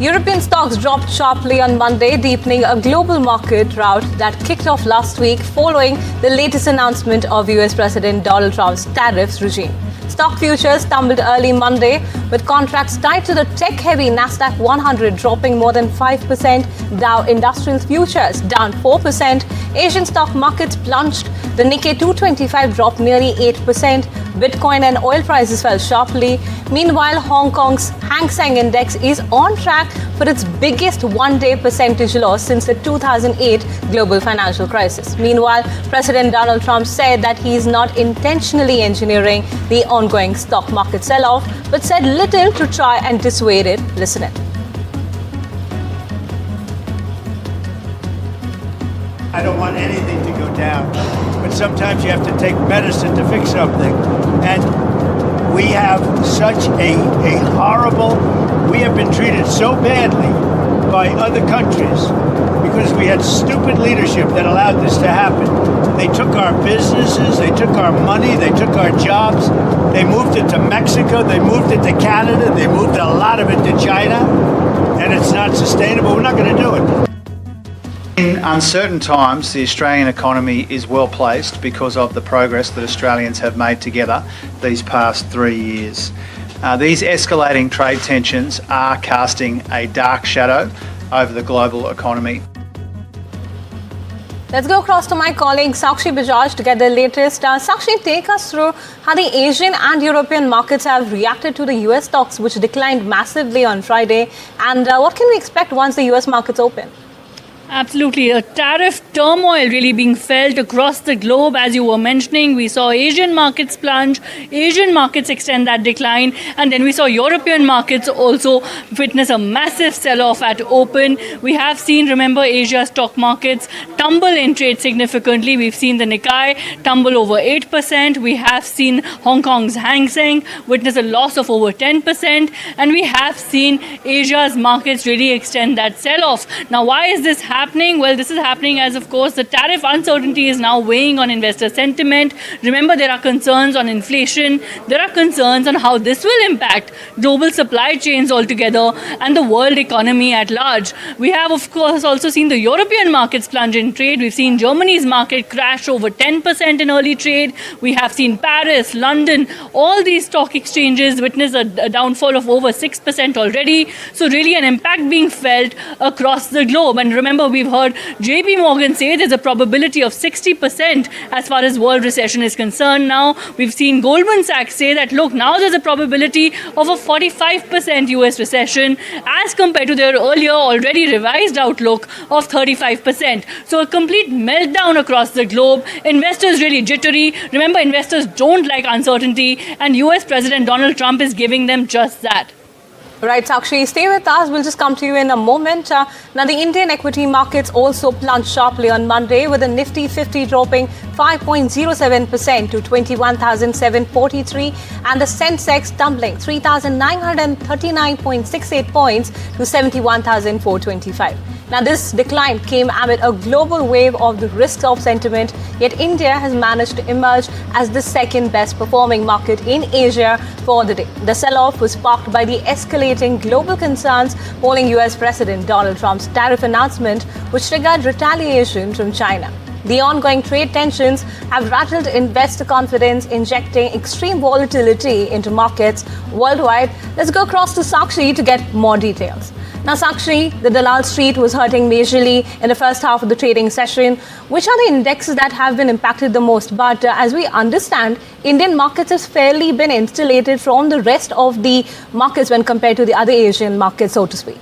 European stocks dropped sharply on Monday, deepening a global market rout that kicked off last week following the latest announcement of US President Donald Trump's tariffs regime. Stock futures tumbled early Monday, with contracts tied to the tech-heavy Nasdaq 100 dropping more than 5%, Dow Industrial Futures down 4%, Asian stock markets plunged, the Nikkei 225 dropped nearly 8%, Bitcoin and oil prices fell sharply. Meanwhile, Hong Kong's Hang Seng Index is on track for its biggest one-day percentage loss since the 2008 global financial crisis. Meanwhile, President Donald Trump said that he is not intentionally engineering the ongoing stock market sell-off, but said little to try and dissuade it. Listen in. I don't want anything to go down, but sometimes you have to take medicine to fix something. And we have such a horrible, we have been treated so badly by other countries because we had stupid leadership that allowed this to happen. They took our businesses, they took our money, they took our jobs, they moved it to Mexico, they moved it to Canada, they moved a lot of it to China, and it's not sustainable. We're not going to do it. In uncertain times, the Australian economy is well placed because of the progress that Australians have made together these past 3 years. These escalating trade tensions are casting a dark shadow over the global economy. Let's go across to my colleague Sakshi Bajaj to get the latest. Sakshi, take us through how the Asian and European markets have reacted to the US stocks, which declined massively on Friday. And what can we expect once the US markets open? Absolutely. A tariff turmoil really being felt across the globe. As you were mentioning, we saw Asian markets plunge, Asian markets extend that decline, and then we saw European markets also witness a massive sell-off at open. We have seen, remember, Asia stock markets tumble in trade significantly. We've seen the Nikkei tumble over 8%. We have seen Hong Kong's Hang Seng witness a loss of over 10%. And we have seen Asia's markets really extend that sell-off. Now, why is this happening? Well, this is happening as, of course, the tariff uncertainty is now weighing on investor sentiment. Remember, there are concerns on inflation. There are concerns on how this will impact global supply chains altogether and the world economy at large. We have, of course, also seen the European markets plunge in trade. We've seen Germany's market crash over 10% in early trade. We have seen Paris, London, all these stock exchanges witness a downfall of over 6% already. So really an impact being felt across the globe. And remember, we've heard JP Morgan say there's a probability of 60% as far as world recession is concerned now. We've seen Goldman Sachs say that, look, now there's a probability of a 45% US recession as compared to their earlier already revised outlook of 35%. So a complete meltdown across the globe. Investors really jittery. Remember, investors don't like uncertainty, and US President Donald Trump is giving them just that. Right, Sakshi, stay with us. We'll just come to you in a moment. Now, the Indian equity markets also plunged sharply on Monday, with the Nifty 50 dropping 5.07% to 21,743 and the Sensex tumbling 3,939.68 points to 71,425. Now, this decline came amid a global wave of the risk-off sentiment, yet India has managed to emerge as the second best performing market in Asia for the day. The sell-off was sparked by the escalating global concerns following US President Donald Trump's tariff announcement, which triggered retaliation from China. The ongoing trade tensions have rattled investor confidence, injecting extreme volatility into markets worldwide. Let's go across to Sakshi to get more details. Now, Sakshi, the Dalal Street was hurting majorly in the first half of the trading session. Which are the indexes that have been impacted the most? But as we understand, Indian markets have fairly been insulated from the rest of the markets when compared to the other Asian markets, so to speak.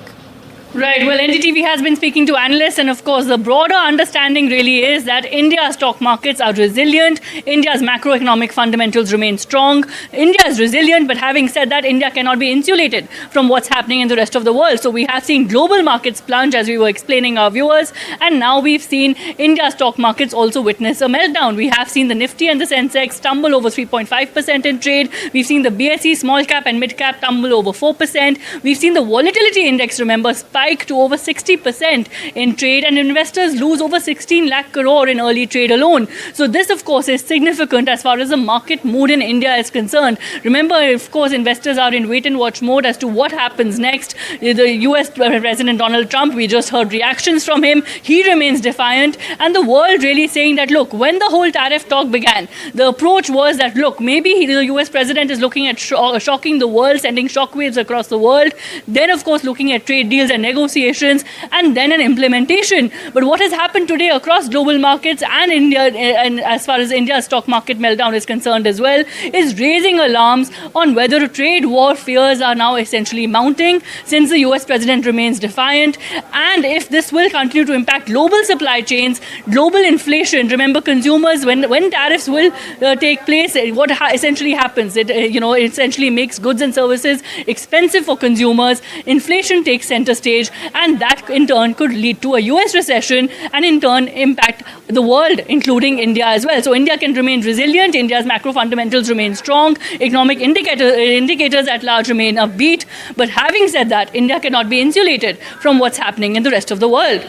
Right. Well, NDTV has been speaking to analysts, and of course, the broader understanding really is that India's stock markets are resilient. India's macroeconomic fundamentals remain strong. India is resilient, but having said that, India cannot be insulated from what's happening in the rest of the world. So we have seen global markets plunge, as we were explaining our viewers, and now we've seen India's stock markets also witness a meltdown. We have seen the Nifty and the Sensex tumble over 3.5% in trade. We've seen the BSE small cap and mid cap tumble over 4%. We've seen the volatility index, remember, spike spike to over 60% in trade, and investors lose over 16 lakh crore in early trade alone. So this, of course, is significant as far as the market mood in India is concerned. Remember, of course, investors are in wait-and-watch mode as to what happens next. The US President Donald Trump, we just heard reactions from him. He remains defiant, and the world really saying that, look, when the whole tariff talk began, the approach was that, look, maybe the US President is looking at shocking the world, sending shockwaves across the world, then, of course, looking at trade deals and negotiations, and then an implementation. But what has happened today across global markets and India, and as far as India's stock market meltdown is concerned as well, is raising alarms on whether trade war fears are now essentially mounting since the US President remains defiant, and if this will continue to impact global supply chains, global inflation. Remember, consumers, when tariffs will take place, what essentially happens? It essentially makes goods and services expensive for consumers. Inflation takes center stage, and that in turn could lead to a US recession and in turn impact the world, including India as well. So India can remain resilient. India's macro fundamentals remain strong. Economic indicators at large remain upbeat. But having said that, India cannot be insulated from what's happening in the rest of the world.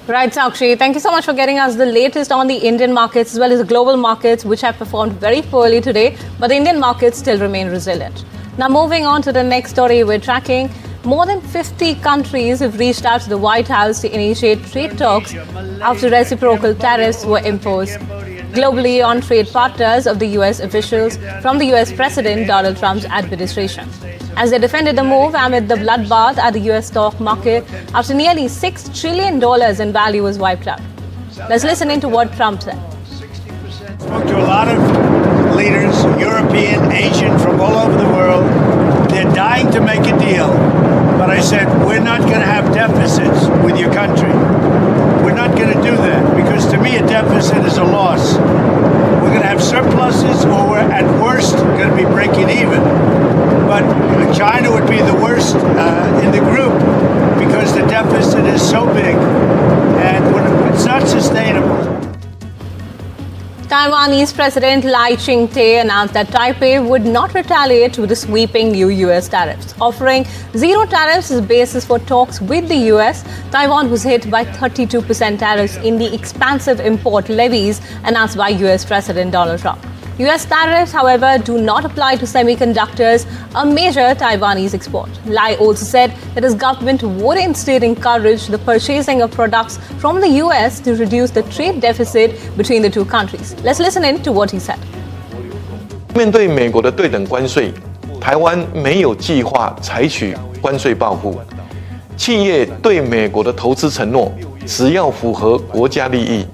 Right, Sakshi. Thank you so much for getting us the latest on the Indian markets as well as the global markets, which have performed very poorly today, but the Indian markets still remain resilient. Now, moving on to the next story we're tracking. More than 50 countries have reached out to the White House to initiate trade talks after reciprocal tariffs were imposed globally on trade partners of the US officials from the US President Donald Trump's administration, as they defended the move amid the bloodbath at the US stock market after nearly $6 trillion in value was wiped out. Let's listen into what Trump said. Spoke to a lot of leaders, European, Asian, from all over the world. They're dying to make a deal. But I said, we're not going to have deficits with your country. We're not going to do that, because to me a deficit is a loss. We're going to have surpluses, or we're at worst going to be breaking even. But China would be the worst in the group, because the deficit is so big and it's not sustainable. Taiwanese President Lai Ching-te announced that Taipei would not retaliate with the sweeping new US tariffs. Offering zero tariffs as basis for talks with the US, Taiwan was hit by 32% tariffs in the expansive import levies announced by US President Donald Trump. US tariffs, however, do not apply to semiconductors, a major Taiwanese export. Lai also said that his government would instead encourage the purchasing of products from the US to reduce the trade deficit between the two countries. Let's listen in to what he said. 面对美国的对等关税，台湾没有计划采取关税报复。企业对美国的投资承诺，只要符合国家利益，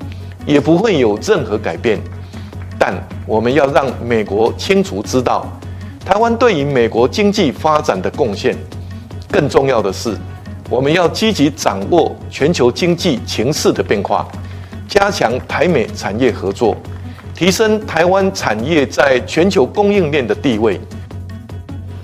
也不会有任何改变。但我们要让美国清楚知道，台湾对于美国经济发展的贡献。更重要的是，我们要积极掌握全球经济情势的变化，加强台美产业合作，提升台湾产业在全球供应链的地位。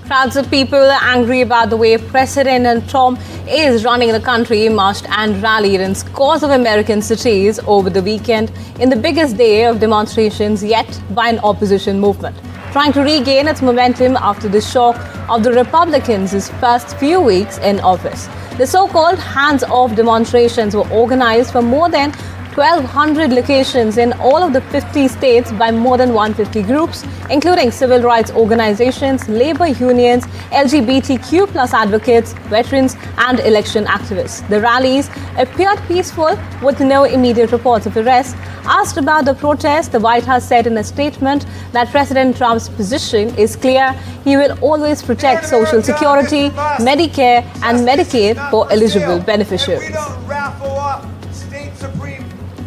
Crowds of people are angry about the way President Trump is running the country marched and rallied in scores of American cities over the weekend in the biggest day of demonstrations yet by an opposition movement, trying to regain its momentum after the shock of the Republicans' first few weeks in office. The so-called hands-off demonstrations were organized from more than 1,200 locations in all of the 50 states by more than 150 groups, including civil rights organizations, labor unions, LGBTQ plus advocates, veterans, and election activists. The rallies appeared peaceful with no immediate reports of arrest. Asked about the protest, the White House said in a statement that President Trump's position is clear. He will always protect Social Security, Medicare, and Medicaid for eligible beneficiaries.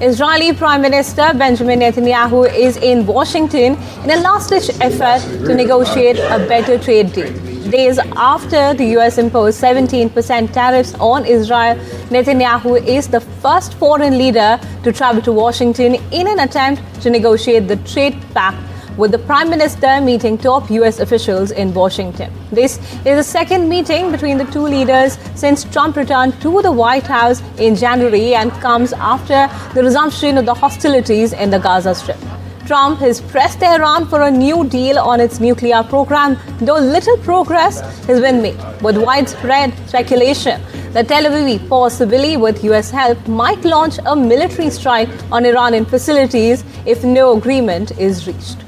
Israeli Prime Minister Benjamin Netanyahu is in Washington in a last-ditch effort to negotiate a better trade deal. Days after the US imposed 17% tariffs on Israel, Netanyahu is the first foreign leader to travel to Washington in an attempt to negotiate the trade pact, with the Prime Minister meeting top US officials in Washington. This is the second meeting between the two leaders since Trump returned to the White House in January and comes after the resumption of the hostilities in the Gaza Strip. Trump has pressed Tehran for a new deal on its nuclear program, though little progress has been made, with widespread speculation that Tel Aviv, possibly with US help, might launch a military strike on Iranian facilities if no agreement is reached.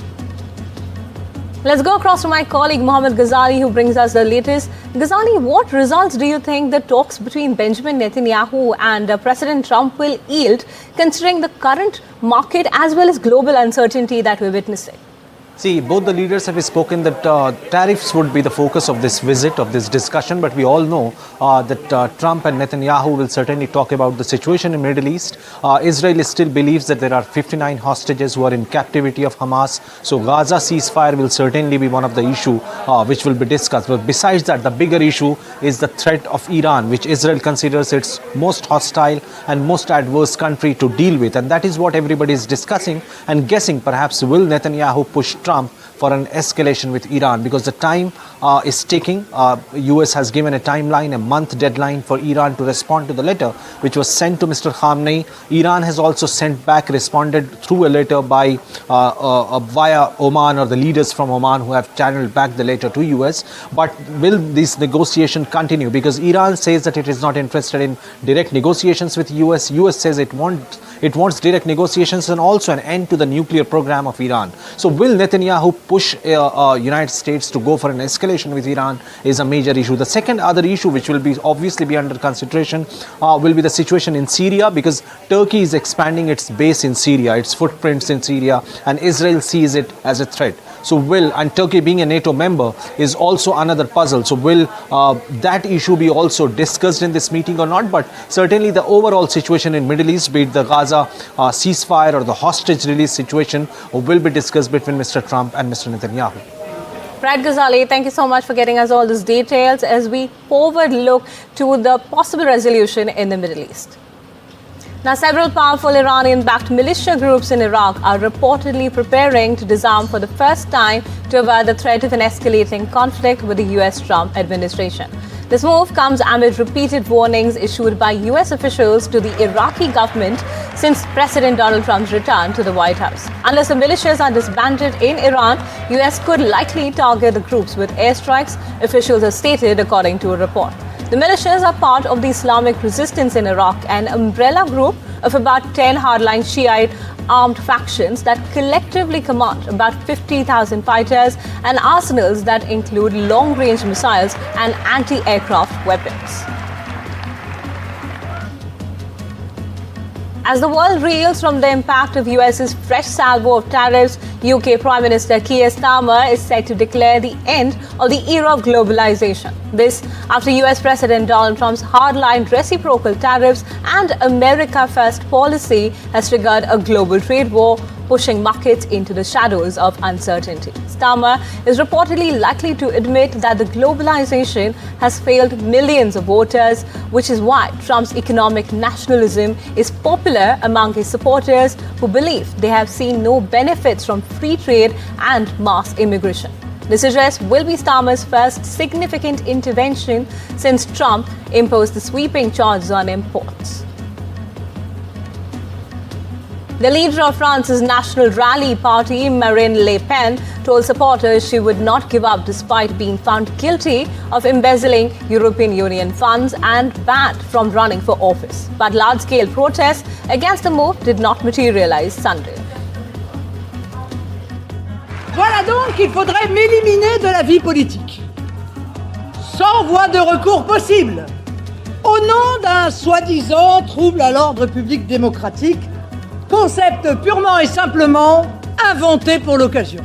Let's go across to my colleague Mohammed Ghazali, who brings us the latest. Ghazali, what results do you think the talks between Benjamin Netanyahu and President Trump will yield, considering the current market as well as global uncertainty that we're witnessing? See, both the leaders have spoken that tariffs would be the focus of this visit, of this discussion, but we all know that Trump and Netanyahu will certainly talk about the situation in the Middle East. Israel still believes that there are 59 hostages who are in captivity of Hamas, so Gaza ceasefire will certainly be one of the issues which will be discussed. But besides that, the bigger issue is the threat of Iran, which Israel considers its most hostile and most adverse country to deal with, and that is what everybody is discussing and guessing. Perhaps will Netanyahu push Trump for an escalation with Iran, because the time is ticking. US has given a timeline, a month deadline for Iran to respond to the letter which was sent to Mr. Khamenei. Iran has also responded through a letter by via Oman, or the leaders from Oman who have channeled back the letter to US. But will this negotiation continue? Because Iran says that it is not interested in direct negotiations with US. US says it wants direct negotiations and also an end to the nuclear program of Iran. So will Netanyahu push United States to go for an escalation with Iran is a major issue. The second other issue which will be obviously be under consideration will be the situation in Syria, because Turkey is expanding its base in Syria, its footprints in Syria, and Israel sees it as a threat. So and Turkey being a NATO member is also another puzzle. So will that issue be also discussed in this meeting or not? But certainly the overall situation in Middle East, be it the Gaza ceasefire or the hostage release situation, will be discussed between Mr. Trump and Mr. Netanyahu. Right, Ghazali, thank you so much for getting us all these details as we forward look to the possible resolution in the Middle East. Now, several powerful Iranian-backed militia groups in Iraq are reportedly preparing to disarm for the first time to avert the threat of an escalating conflict with the US Trump administration. This move comes amid repeated warnings issued by US officials to the Iraqi government since President Donald Trump's return to the White House. Unless the militias are disbanded in Iran, US could likely target the groups with airstrikes, officials have stated according to a report. The militias are part of the Islamic resistance in Iraq, an umbrella group of about 10 hardline Shiite armed factions that collectively command about 50,000 fighters and arsenals that include long-range missiles and anti-aircraft weapons. As the world reels from the impact of US's fresh salvo of tariffs, UK Prime Minister Keir Starmer is set to declare the end of the era of globalization. This after US President Donald Trump's hardline reciprocal tariffs and America First policy has triggered a global trade war, pushing markets into the shadows of uncertainty. Starmer is reportedly likely to admit that the globalization has failed millions of voters, which is why Trump's economic nationalism is popular among his supporters who believe they have seen no benefits from free trade and mass immigration. This address will be Starmer's first significant intervention since Trump imposed the sweeping charges on imports. The leader of France's National Rally Party, Marine Le Pen, told supporters she would not give up despite being found guilty of embezzling European Union funds and banned from running for office. But large-scale protests against the move did not materialize Sunday. Voilà donc qu'il faudrait m'éliminer de la vie politique, sans voie de recours possible, au nom d'un soi-disant trouble à l'ordre public démocratique, concept purement et simplement inventé pour l'occasion.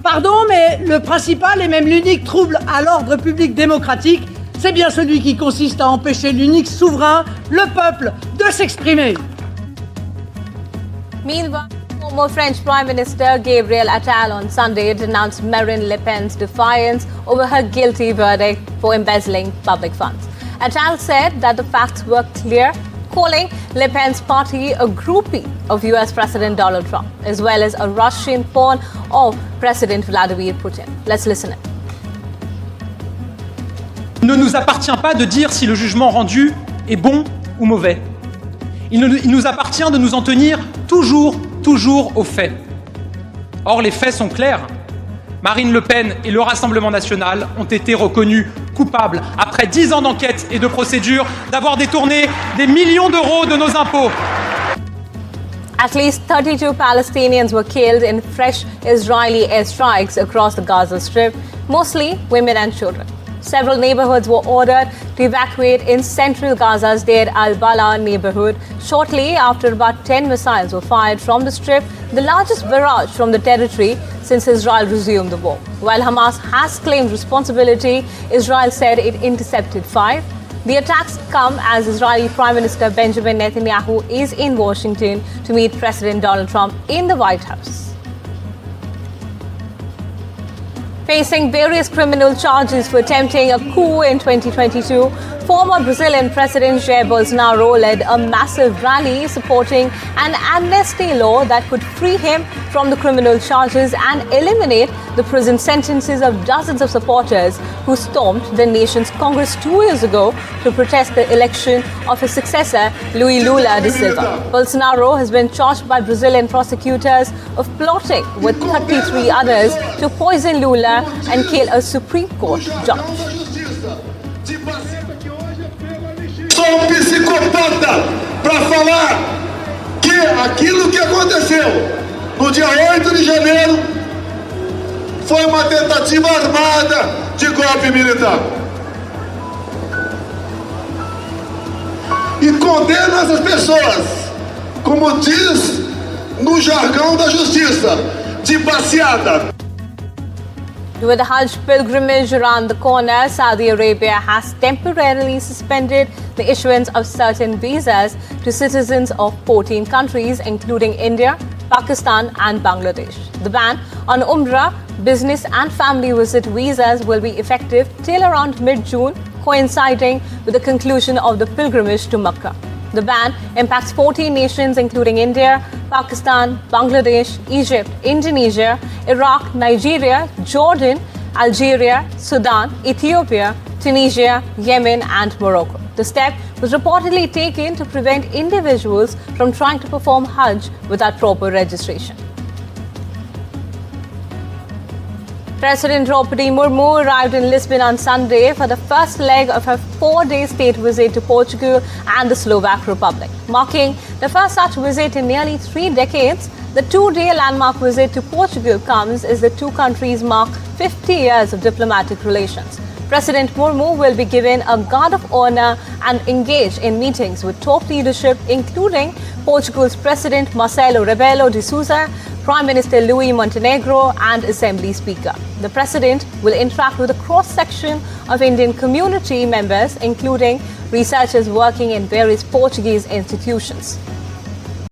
Pardon, mais le principal et même l'unique trouble à l'ordre public démocratique, c'est bien celui qui consiste à empêcher l'unique souverain, le peuple, de s'exprimer. Meanwhile, former French Prime Minister Gabriel Attal on Sunday denounced Marine Le Pen's defiance over her guilty verdict for embezzling public funds. Attal said that the facts were clear, calling Le Pen's party a groupie of US President Donald Trump, as well as a Russian pawn of President Vladimir Putin. Let's listen in. Il ne nous appartient pas de dire si le jugement rendu est bon ou mauvais. Il nous appartient de nous en tenir toujours aux faits. Or, les faits sont clairs. Marine Le Pen et le Rassemblement national ont été reconnus coupable, après 10 ans d'enquête et de procédure, d'avoir détourné des millions d'euros de nos impôts. At least 32 Palestinians were killed in fresh Israeli airstrikes across the Gaza Strip, mostly women and children. Several neighborhoods were ordered to evacuate in central Gaza's Deir al-Bala neighborhood shortly after about 10 missiles were fired from the strip, the largest barrage from the territory since Israel resumed the war. While Hamas has claimed responsibility, Israel said it intercepted 5. The attacks come as Israeli Prime Minister Benjamin Netanyahu is in Washington to meet President Donald Trump in the White House. Facing various criminal charges for attempting a coup in 2022, former Brazilian President Jair Bolsonaro led a massive rally supporting an amnesty law that could free him from the criminal charges and eliminate the prison sentences of dozens of supporters who stormed the nation's Congress 2 years ago to protest the election of his successor, Luiz Lula da Silva. Bolsonaro has been charged by Brazilian prosecutors of plotting with 33 others to poison Lula and kill a Supreme Court judge. Sou psicopata para falar que aquilo que aconteceu no dia 8 de janeiro foi uma tentativa armada de golpe militar. E condeno essas pessoas, como diz no jargão da justiça, de passeada. With the Hajj pilgrimage around the corner, Saudi Arabia has temporarily suspended the issuance of certain visas to citizens of 14 countries, including India, Pakistan and Bangladesh. The ban on Umrah, business and family visit visas will be effective till around mid-June, coinciding with the conclusion of the pilgrimage to Mecca. The ban impacts 14 nations including India, Pakistan, Bangladesh, Egypt, Indonesia, Iraq, Nigeria, Jordan, Algeria, Sudan, Ethiopia, Tunisia, Yemen and Morocco. The step was reportedly taken to prevent individuals from trying to perform Hajj without proper registration. President Draupadi Murmu arrived in Lisbon on Sunday for the first leg of her 4-day state visit to Portugal and the Slovak Republic. Marking the first such visit in nearly 3 decades, the 2-day landmark visit to Portugal comes as the two countries mark 50 years of diplomatic relations. President Murmu will be given a guard of honor and engage in meetings with top leadership, including Portugal's President Marcelo Rebelo de Sousa, Prime Minister Luís Montenegro and Assembly Speaker. The President will interact with a cross-section of Indian community members, including researchers working in various Portuguese institutions.